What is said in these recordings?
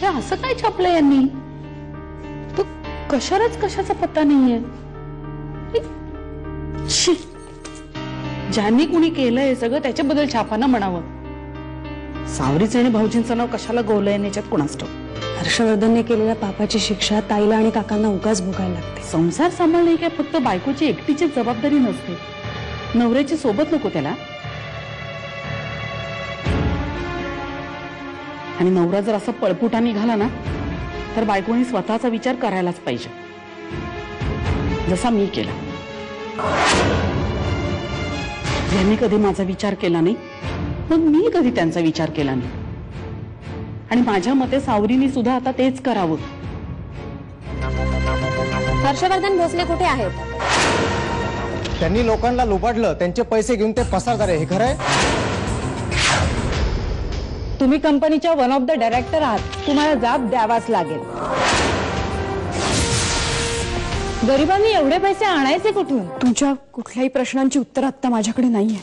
असं काय छापलं यांनी? तो कशालाच कशाचा पत्ता नाहीये. ज्यांनी कुणी केलंय सगळं त्याच्याबद्दल छापाना म्हणावं. सावरीचं आणि भाऊजींचं नाव कशाला गोवलंय याच्यात कुणास ठाऊक. हर्षवर्धनने केलेल्या पापाची शिक्षा ताईला आणि काकांना उगाच भोगायला लागते. संसार सांभाळणे काय फक्त बायकोची एकटीचीच जबाबदारी नसते, नवऱ्याची सोबत नको त्याला. आणि नवरा जर असं पळपुटा निघाला ना तर बायकोनी स्वतःचा विचार करायलाच पाहिजे, जसा मी केला. यांनी कधी माझा विचार केला नाही, मग मी कधी त्यांचा विचार केला नाही. आणि माझ्या मते सावरीनी सुद्धा आता तेच करावं. हर्षवर्धन भोसले कुठे आहेत? त्यांनी लोकांना लुबाडलं, त्यांचे पैसे घेऊन ते पसार झाले. हे खरंय? तुम्ही कंपनीच्या वन ऑफ द डायरेक्टर आहात, तुम्हाला जाब द्यावाच लागेल. गरिबांनी एवढे पैसे आणायचे कुठून? तुमच्या कुठल्याही प्रश्नांची उत्तर आता माझ्याकडे नाहीये,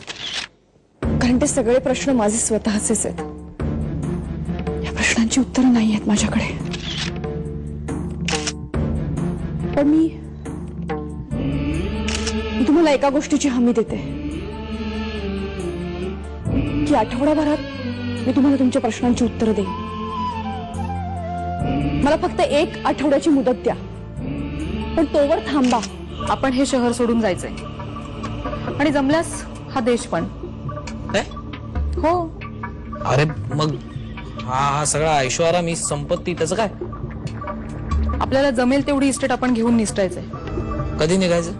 कारण ते सगळे प्रश्न माझे स्वतःचेच आहेत. या प्रश्नांची उत्तरं नाही आहेत माझ्याकडे. पण मी तुम्हाला एका गोष्टीची हमी देते की आठवडाभरात मी तुम्हाला तुमच्या प्रश्नांची उत्तरं देईन. मला फक्त 1 आठवड्याची मुदत द्या, पण तोवर थांबा. आपण हे शहर सोडून जायचंय आणि जमल्यास हा देश पण. हो. अरे मग हा सगळा ऐश्वर्या मी संपत्ती त्याचं काय? आपल्याला जमेल तेवढी इस्टेट आपण घेऊन निसटायचंय. कधी निघायचं?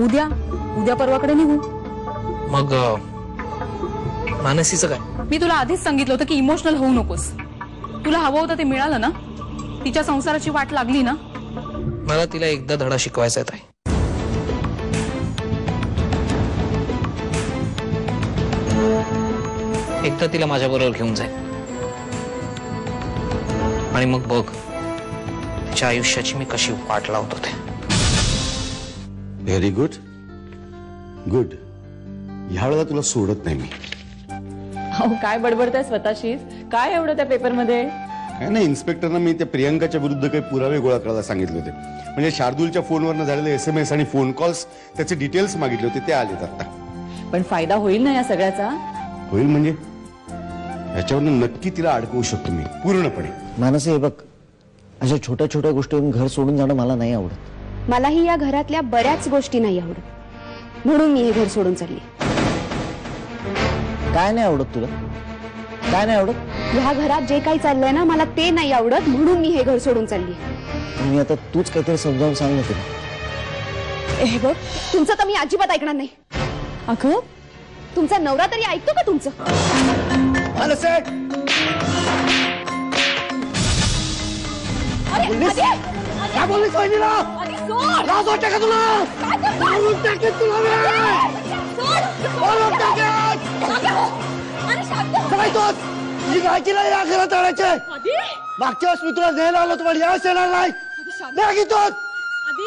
उद्या परवाकडे निघू. मग मानसीचं काय? मी तुला आधीच सांगितलं होतं की इमोशनल होऊ नकोस. तुला हवं होतं ते मिळालं ना, तिच्या संसाराची वाट लागली ना. मला तिला एकदा धडा शिकवायचा आहे. एकदा तिला माझ्या बरोबर घेऊन जाईल आणि मग बघ तिच्या आयुष्याची मी कशी वाट लावतो ते. Very good good. ह्या वेळेला तुला सोडत नाही मी. काय बडबडताय स्वतःशीच? काय एवढं त्या पेपरमध्ये? काय नाही, इन्स्पेक्टरना मी त्या प्रियंकाच्या विरुद्ध काही पुरावे गोळा करायला सांगितले होते. म्हणजे शार्दूलच्या फोनवरनं झालेले SMS आणि फोन कॉल्स, त्याचे डिटेल्स मागितले होते, ते आलेत आता. पण फायदा होईल ना या सगळ्याचा? होईल म्हणजे याच्यावरनं नक्की तिला अडकवू शकतो मी पूर्णपणे. मानसी, हे बघ, अशा छोट्या छोट्या गोष्टीवरून घर सोडून जाणं मला नाही आवडत. मलाही या घरातल्या बऱ्याच गोष्टी नाही आवडत, म्हणून मी हे घर सोडून चालली. काय नाही आवडत तुला? काय नाही आवडत? ह्या घरात जे काही चाललंय ना, मला ते नाही आवडत, म्हणून मी हे घर सोडून चालली. मी आता तूच काहीतरी समजावून सांग ना तिला. हे बघ, तुमचं तर मी अजिबात ऐकणार नाही. अगं, तुमचा नवरा तरी ऐकतो का तुमचं? काय बोललीस वहिनीला? लाज वाटते का तुला? मारून टाकेन तुला मी. मारून टाकेन. काय तोच? ही गायकीला या घरात आणायचे. मागच्या वेळेस मी तुला न्यायला आलो, तुम्हाला यावेळेस येणार नाही. नाही तोच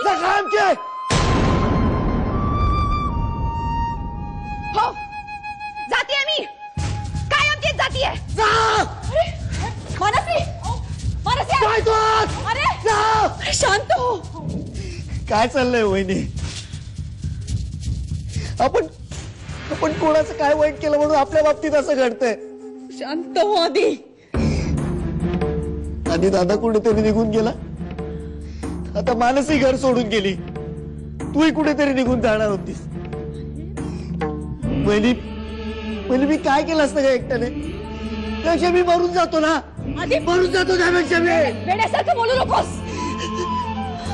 कायमचे. हो, जातीये मी, कायमचीच जातीये. मानसी, मानसी, काय तोच? अरे शांत हो. काय चाललंय वहिनी? आपण कोणाचं काय वाईट केलं म्हणून आपल्या बाबतीत असं घडतंय? शांत हो आधी. आधी दादा कुठेतरी निघून गेला, आता मानसी घर सोडून गेली, तूही कुठेतरी निघून जाणार होतीस. वहिनी, मी काय केलं असतं का एकट्याने? त्यापेक्षा मी मरून जातो ना. आधी मरून जातो त्यापेक्षा मी. वेड्यासारखं बोलू नकोस.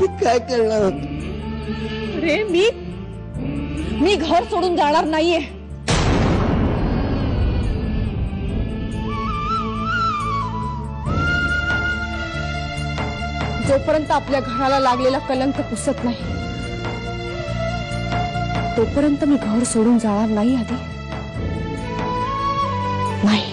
मी काय करणार होतो? अरे मी घर सोडून जाणार नाहीये. जोपर्यंत आपल्या घराला लागलेला कलंक पुसत नाही, तोपर्यंत मी घर सोडून जाणार नाही. आधी नाही.